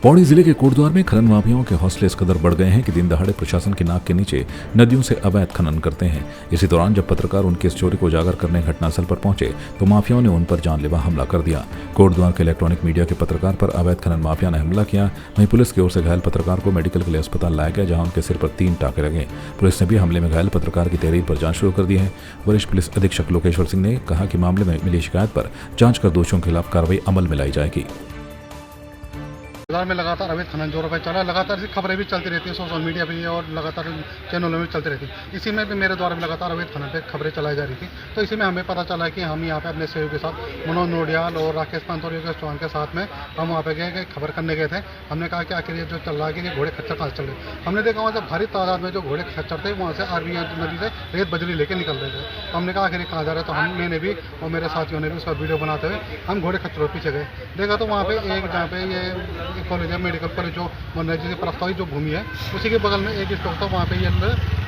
पौड़ी जिले के कोटद्वार में खनन माफियाओं के हौसले इस कदर बढ़ गए हैं कि दिन दहाड़े प्रशासन की नाक के नीचे नदियों से अवैध खनन करते हैं। इसी दौरान जब पत्रकार उनकी इस चोरी को उजागर करने घटनास्थल पर पहुंचे तो माफियाओं ने उन पर जानलेवा हमला कर दिया। कोटद्वार के इलेक्ट्रॉनिक मीडिया के पत्रकार पर अवैध खनन माफिया ने हमला किया। वहीं पुलिस की ओर से घायल पत्रकार को मेडिकल के लिए अस्पताल लाया गया, जहाँ उनके सिर पर 3 टाँके लगे। पुलिस ने भी हमले में घायल पत्रकार की तहरीर पर जाँच शुरू कर दी है। वरिष्ठ पुलिस अधीक्षक लोकेश्वर सिंह ने कहा कि मामले में मिली शिकायत पर जाँच कर दोषियों के खिलाफ कार्रवाई अमल में लाई जाएगी। बाजार में लगातार अवैध खनन जोरों पर चला, लगातार खबरें भी चलती रहती है सोशल मीडिया पे और लगातार चैनलों में चलती रहती है। इसी में भी मेरे द्वारा भी लगातार अवैध खनन पे खबरें चलाई जा रही थी। तो इसी में हमें पता चला कि हम यहाँ पे अपने सहयोग के साथ मनोज नोडियाल और राकेश पंत और योगेश चौहान के साथ में हम वहाँ पे गए, खबर करने गए थे। हमने कहा कि आखिर ये जो चल रहा है कि ये घोड़े खच्चर कहाँ चल रहे। हमने देखा वहाँ से भारी तादाद में जो घोड़े खच्चर थे वहाँ से आरबी नदी से रेत बजरी लेके निकल रहे थे। तो हमने कहा आखिर कहाँ जा रहे, तो मैंने भी और मेरे साथियों ने भी उसका वीडियो बनाते हुए हम घोड़े खच्चरों पीछे गए। देखा तो वहाँ पे एक जहाँ पे ये कॉलेज है, मेडिकल कॉलेज जो मनरेगा की प्रस्तावित जो भूमि है उसी के बगल में एक स्टॉक था। वहाँ पे ये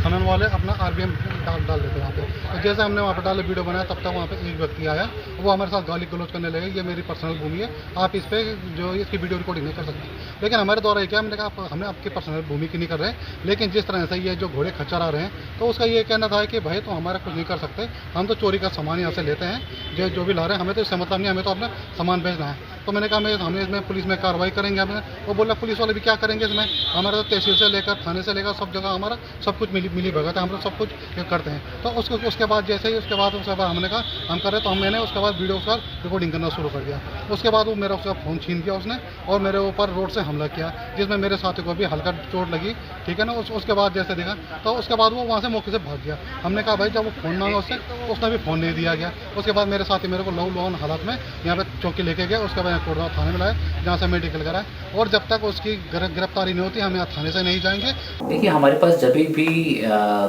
खनन वाले अपना आरबीएम डाल देते वहाँ पे। तो जैसे हमने वहाँ पे डाले वीडियो बनाया तब तक वहाँ पे एक व्यक्ति आया, वो हमारे साथ गाली गलौज करने लगे, ये मेरी पर्सनल भूमि है, आप इस पर जो इसकी वीडियो रिकॉर्डिंग नहीं कर सकते। लेकिन हमारे द्वारा क्या, हमने कहा हमें आपकी पर्सनल भूमि की नहीं कर रहे, लेकिन जिस तरह से ये जो घोड़े खच्चर आ रहे हैं तो उसका ये कहना था कि भाई तो हमारा कुछ नहीं कर सकते, हम तो चोरी का सामान यहाँ से लेते हैं, जो भी ला रहे हैं हमें तो इससे मतलब नहीं, हमें तो अपना सामान बेचना है। तो मैंने कहा हमें इसमें पुलिस में कार्रवाई करेंगे। हमें वो बोला पुलिस वाले भी क्या करेंगे इसमें, हमारा तो तहसील से लेकर थाने से लेकर सब जगह हमारा सब कुछ मिली भगत है, हम लोग सब कुछ करते हैं। तो उसके बाद जैसे ही उसके बाद हमने कहा हम कर रहे, तो मैंने उसके बाद वीडियो उसका रिकॉर्डिंग करना शुरू कर दिया। उसके बाद वो मेरा उसका फ़ोन छीन दिया उसने और मेरे ऊपर रोड से हमला किया, जिसमें मेरे साथी को भी हल्का चोट लगी, ठीक है ना। उसके बाद जैसे देखा तो उसके बाद वो वहाँ से मौके से भाग गया। हमने कहा भाई जब वो फ़ोन मांगा उससे तो उसने भी फ़ोन नहीं दिया गया। उसके बाद मेरे साथी मेरे को लहू लुहान हालत में यहाँ पे चौकी लेके गया। उसके बाद कोटद्वार थाने में लाया, जहाँ से मेडिकल कराया, और जब तक उसकी गिरफ्तारी नहीं होती हम यहाँ थाने से नहीं जाएंगे। देखिए, हमारे पास जब भी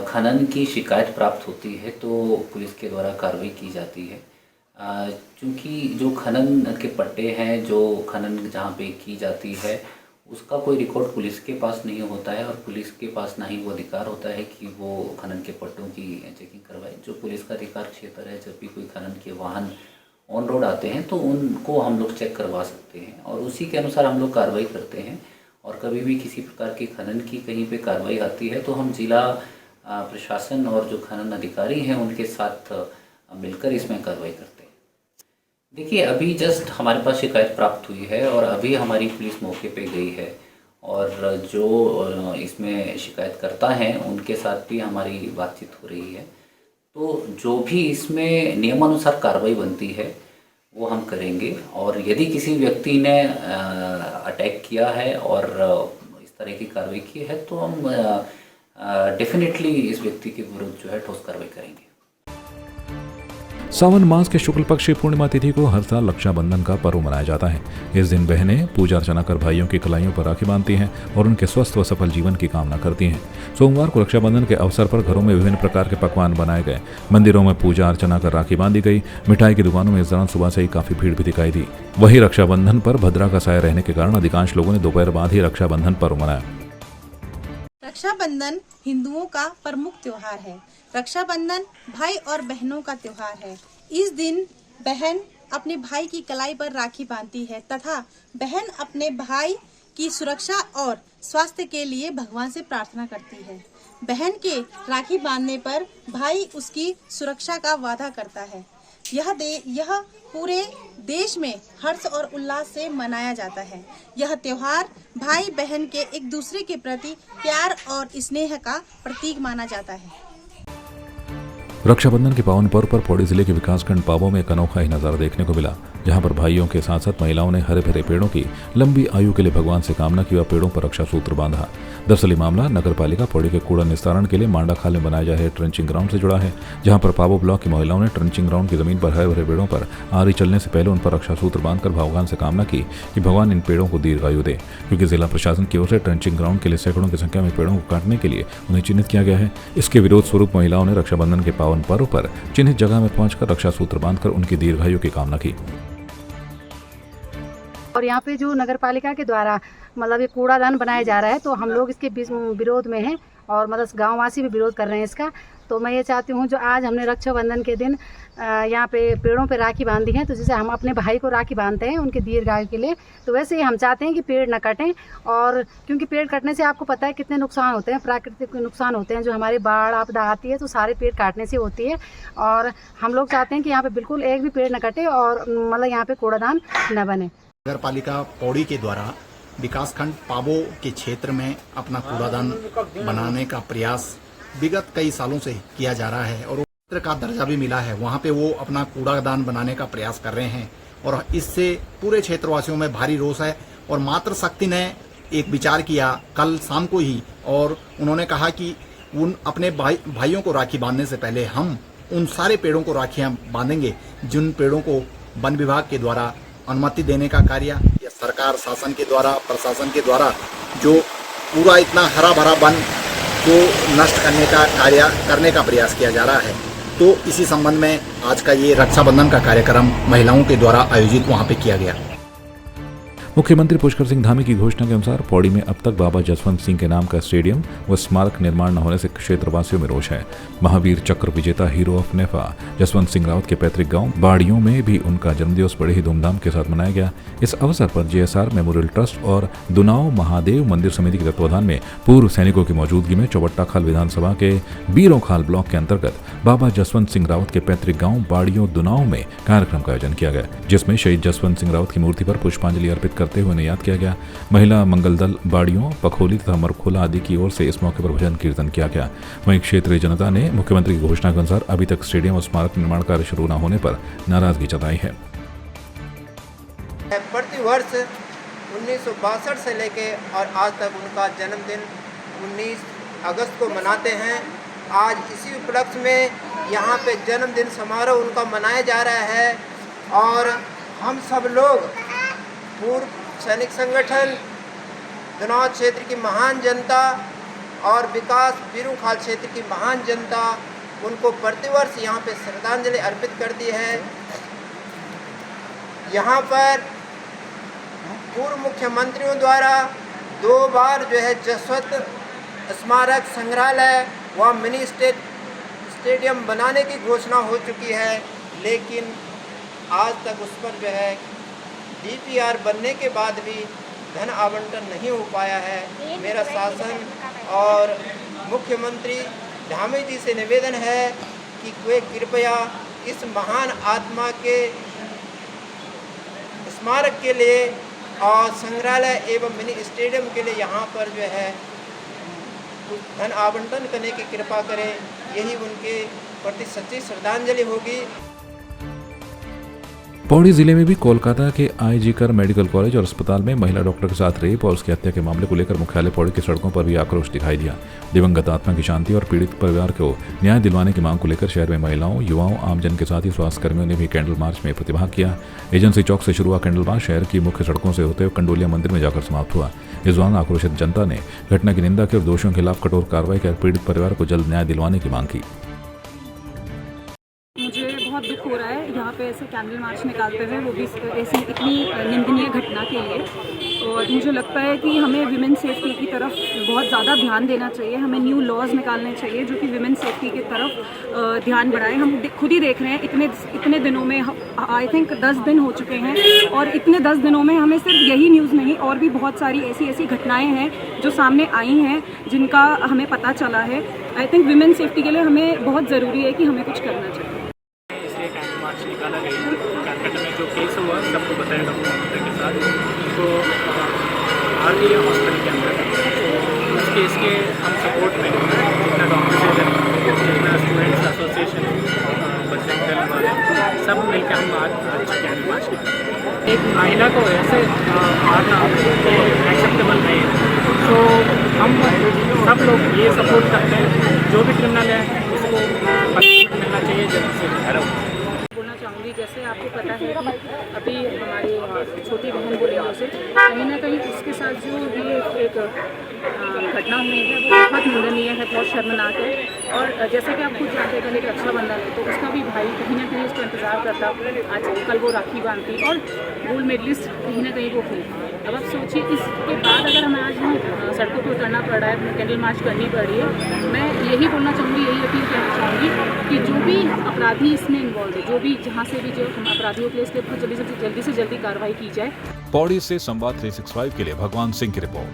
खनन की शिकायत प्राप्त होती है तो पुलिस के द्वारा कार्रवाई की जाती है। क्योंकि जो खनन के पट्टे हैं, जो खनन जहाँ पे की जाती है, उसका कोई रिकॉर्ड पुलिस के पास नहीं होता है और पुलिस के पास ना ही वो अधिकार होता है कि वो खनन के पट्टों की चेकिंग करवाए। जो पुलिस का अधिकार क्षेत्र है, जब भी कोई खनन के वाहन ऑन रोड आते हैं तो उनको हम लोग चेक करवा सकते हैं और उसी के अनुसार हम लोग कार्रवाई करते हैं। और कभी भी किसी प्रकार की खनन की कहीं पे कार्रवाई आती है तो हम जिला प्रशासन और जो खनन अधिकारी हैं उनके साथ मिलकर इसमें कार्रवाई करते हैं। देखिए, अभी जस्ट हमारे पास शिकायत प्राप्त हुई है और अभी हमारी पुलिस मौके पे गई है और जो इसमें शिकायतकर्ता हैं उनके साथ भी हमारी बातचीत हो रही है। तो जो भी इसमें नियमानुसार कार्रवाई बनती है वो हम करेंगे और यदि किसी व्यक्ति ने अटैक किया है और इस तरह की कार्रवाई की है तो हम डेफिनेटली इस व्यक्ति के विरुद्ध जो है ठोस कार्रवाई करेंगे। सावन मास के शुक्ल पक्ष की पूर्णिमा तिथि को हर साल रक्षाबंधन का पर्व मनाया जाता है। इस दिन बहनें पूजा अर्चना कर भाइयों की कलाइयों पर राखी बांधती हैं और उनके स्वस्थ व सफल जीवन की कामना करती हैं। सोमवार को रक्षाबंधन के अवसर पर घरों में विभिन्न प्रकार के पकवान बनाए गए, मंदिरों में पूजा अर्चना कर राखी बांधी गई। मिठाई की दुकानों में इस दौरान सुबह से ही काफी भीड़ भी दिखाई दी। वहीं रक्षाबंधन पर भद्रा का साया रहने के कारण अधिकांश लोगों ने दोपहर बाद ही रक्षाबंधन पर्व मनाया। रक्षाबंधन हिंदुओं का प्रमुख त्योहार है। रक्षाबंधन भाई और बहनों का त्योहार है। इस दिन बहन अपने भाई की कलाई पर राखी बांधती है तथा बहन अपने भाई की सुरक्षा और स्वास्थ्य के लिए भगवान से प्रार्थना करती है। बहन के राखी बांधने पर भाई उसकी सुरक्षा का वादा करता है। यह पूरे देश में हर्ष और उल्लास से मनाया जाता है। यह त्योहार भाई बहन के एक दूसरे के प्रति प्यार और स्नेह का प्रतीक माना जाता है। रक्षाबंधन के पावन पर्व पर पौड़ी जिले के विकासखंड पावों में एक अनोखा ही नजारा देखने को मिला, जहां पर भाइयों के साथ साथ महिलाओं ने हरे भरे पेड़ों की लंबी आयु के लिए भगवान से कामना की व पेड़ों पर रक्षा सूत्र बांधा। दरअसल मामला नगर पालिका पौड़ी के कूड़ा निस्तारण के लिए मांडा खाल में बनाए जा रहे ट्रेंचिंग ग्राउंड से जुड़ा है, जहां पर पावो ब्लॉक की महिलाओं ने ट्रेंचिंग ग्राउंड की जमीन पर हरे भरे पेड़ों पर आरी चलने से पहले उन पर रक्षा सूत्र बांधकर भगवान से कामना की कि भगवान इन पेड़ों को दीर्घायु दे, क्योंकि जिला प्रशासन की ओर से ट्रेंचिंग ग्राउंड के लिए सैकड़ों की संख्या में पेड़ों को काटने के लिए उन्हें चिन्हित किया गया है। इसके विरोध स्वरूप महिलाओं ने रक्षाबंधन के पावन पर्व पर चिन्हित जगह में पहुंचकर रक्षा सूत्र बांधकर उनकी दीर्घायु की कामना की। और यहाँ पे जो नगर पालिका के द्वारा मतलब ये कूड़ादान बनाया जा रहा है तो हम लोग इसके विरोध में हैं और मतलब गाँववासी भी विरोध कर रहे हैं इसका। तो मैं ये चाहती हूँ जो आज हमने रक्षाबंधन के दिन यहाँ पे पेड़ों पे राखी बांधी है, तो जैसे हम अपने भाई को राखी बांधते हैं उनके दीर्घायु के लिए, तो वैसे ही हम चाहते हैं कि पेड़ न कटें। और क्योंकि पेड़ कटने से आपको पता है कितने नुकसान होते हैं, प्राकृतिक नुकसान होते हैं, जो हमारी बाढ़ आपदा आती है तो सारे पेड़ काटने से होती है। और हम लोग चाहते हैं कि यहाँ पे बिल्कुल एक भी पेड़ न कटे और मतलब यहाँ पे कूड़ादान न बने। नगर पालिका पौड़ी के द्वारा विकासखंड पाबो के क्षेत्र में अपना कूड़ादान बनाने का प्रयास विगत कई सालों से किया जा रहा है और क्षेत्र का दर्जा भी मिला है। वहाँ पे वो अपना कूड़ादान बनाने का प्रयास कर रहे हैं और इससे पूरे क्षेत्रवासियों में भारी रोष है। और मातृशक्ति ने एक विचार किया कल शाम को ही, और उन्होंने कहा कि उन अपने भाइयों को राखी बांधने से पहले हम उन सारे पेड़ों को राखियाँ बांधेंगे जिन पेड़ों को वन विभाग के द्वारा अनुमति देने का कार्य या सरकार शासन के द्वारा, प्रशासन के द्वारा जो पूरा इतना हरा भरा वन को नष्ट करने का प्रयास किया जा रहा है। तो इसी संबंध में आज का ये रक्षाबंधन का कार्यक्रम महिलाओं के द्वारा आयोजित वहाँ पे किया गया। मुख्यमंत्री पुष्कर सिंह धामी की घोषणा के अनुसार पौड़ी में अब तक बाबा जसवंत सिंह के नाम का स्टेडियम व स्मारक निर्माण न होने से क्षेत्रवासियों में रोष है। महावीर चक्र विजेता हीरो ऑफ नेफा जसवंत सिंह रावत के पैतृक गांव बाड़ियों में भी उनका जन्मदिवस बड़े ही धूमधाम के साथ मनाया गया। इस अवसर पर जेएसआर मेमोरियल ट्रस्ट और दुनाव महादेव मंदिर समिति के तत्वाधान में पूर्व सैनिकों की मौजूदगी में चौबट्टा खाल विधानसभा के बीरों खाल ब्लॉक के अंतर्गत बाबा जसवंत सिंह रावत के पैतृक गांव बाड़ियों दुनाव में कार्यक्रम का आयोजन किया गया, जिसमें शहीद जसवंत सिंह रावत की मूर्ति पर पुष्पांजलि अर्पित करते हुए उन्हें याद किया गया। महिला मंगल दल बाड़ियों, पखोली तथा मरखोला आदि की ओर से इस मौके पर भजन कीर्तन किया गया। वहीं क्षेत्रीय जनता ने मुख्यमंत्री की घोषणा के अनुसार अभी तक स्टेडियम और स्मारक निर्माण कार्य शुरू न होने पर नाराजगी जताई है। प्रतिवर्ष 1962 से लेके और आज तक उनका जन्मदिन 19 अगस्त को मनाते हैं। आज इसी उपलक्ष्य में यहाँ पे जन्मदिन समारोह उनका मनाया जा रहा है और हम सब लोग पूर्व सैनिक संगठन, दुनाव क्षेत्र की महान जनता और विकास बीरू खाल क्षेत्र की महान जनता उनको प्रतिवर्ष यहाँ पे श्रद्धांजलि अर्पित करती है। यहाँ पर पूर्व मुख्यमंत्रियों द्वारा 2 बार जो है जसवंत स्मारक संग्रहालय व मिनी स्टेडियम बनाने की घोषणा हो चुकी है, लेकिन आज तक उस पर जो है डीपीआर बनने के बाद भी धन आवंटन नहीं हो पाया है। मेरा शासन और मुख्यमंत्री धामी जी से निवेदन है कि वे कृपया इस महान आत्मा के स्मारक के लिए और संग्रहालय एवं मिनी स्टेडियम के लिए यहाँ पर जो है धन आवंटन करने की कृपा करें। यही उनके प्रति सच्ची श्रद्धांजलि होगी। पौड़ी जिले में भी कोलकाता के आईजी कर मेडिकल कॉलेज और अस्पताल में महिला डॉक्टर के साथ रेप और उसकी हत्या के मामले को लेकर मुख्यालय पौड़ी की सड़कों पर भी आक्रोश दिखाई दिया। दिवंगत आत्मा की शांति और पीड़ित परिवार को न्याय दिलवाने की मांग को लेकर शहर में महिलाओं, युवाओं, आमजन के साथ ही स्वास्थ्य कर्मियों ने भी कैंडल मार्च में प्रतिभाग किया। एजेंसी चौक से शुरू हुआ कैंडल मार्च शहर की मुख्य सड़कों से होते हुए कंडोलिया मंदिर में जाकर समाप्त हुआ। इस दौरान आक्रोशित जनता ने घटना की निंदा की और दोषियों के खिलाफ कठोर कार्रवाई कर पीड़ित परिवार को जल्द न्याय दिलवाने की मांग की। मुझे बहुत दुख हो रहा है यहाँ पे ऐसे कैंडल मार्च निकालते हुए, वो भी ऐसी इतनी निंदनीय घटना के लिए। और मुझे लगता है कि हमें विमेन सेफ्टी की तरफ बहुत ज़्यादा ध्यान देना चाहिए। हमें न्यू लॉज निकालने चाहिए जो कि विमेन सेफ्टी की तरफ ध्यान बढ़ाए। हम खुद ही देख रहे हैं इतने दिनों में, आई थिंक 10 दिन हो चुके हैं, और इतने 10 दिनों में हमें सिर्फ यही न्यूज़ नहीं और भी बहुत सारी ऐसी घटनाएँ हैं जो सामने आई हैं जिनका हमें पता चला है। आई थिंक विमेन सेफ्टी के लिए हमें बहुत ज़रूरी है कि हमें कुछ करना चाहिए। मार्च निकाला गया कैलकाटा में जो केस हुआ सबको बताया डॉक्टर के साथ, उनको आरटीए हॉस्पिटल के अंदर उस केस के हम सपोर्ट में जितना डॉक्टर से जितना स्टूडेंट्स एसोसिएशन, बजरंग दल वाले सब मिलकर हम आज कैंडल मार्च किया। एक महिला को ऐसे मारना एक्सेप्टेबल नहीं है, तो हम सब लोग ये सपोर्ट करते हैं जो भी क्रिमिनल है उसको पनिशमेंट मिलना चाहिए जल्द से जल्द। बोलना चाहूँगी, जैसे आपको पता है कि अभी हमारी छोटी बहन बोले उसे कहीं ना कहीं उसके साथ जो ये एक घटना हुई है वो बहुत निंदनीय है, बहुत शर्मनाक है। और जैसा कि आप खुद जानते हैं कल एक रक्षाबंधन है तो उसका भी भाई कहीं ना कहीं उसको इंतज़ार करता, आज कल वो राखी बांधती और गोल्ड मेडलिस्ट कहीं ना कहीं वो थी। अब आप सोचिए इसके बाद अगर हम आज हम सड़कों पर करना पड़ रहा है, कैंडल मार्च करनी पड़ रही है। मैं यही बोलना चाहूँगी, यही अपील करना चाहूँगी कि जो भी अपराधी इसमें इन्वॉल्व है, जो भी जहाँ से भी जो अपराधियों के लिए इसके ऊपर जल्दी से जल्दी कार्रवाई की जाए। पौड़ी से संवाद 365 के लिए भगवान सिंह की रिपोर्ट।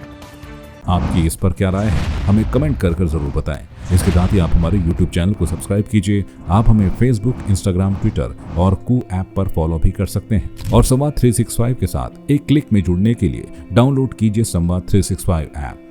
आपकी इस पर क्या राय है, हमें कमेंट कर जरूर बताएं। इसके साथ ही आप हमारे YouTube चैनल को सब्सक्राइब कीजिए। आप हमें Facebook, Instagram, Twitter और कू ऐप पर फॉलो भी कर सकते हैं। और संवाद 365 के साथ एक क्लिक में जुड़ने के लिए डाउनलोड कीजिए संवाद 365 ऐप।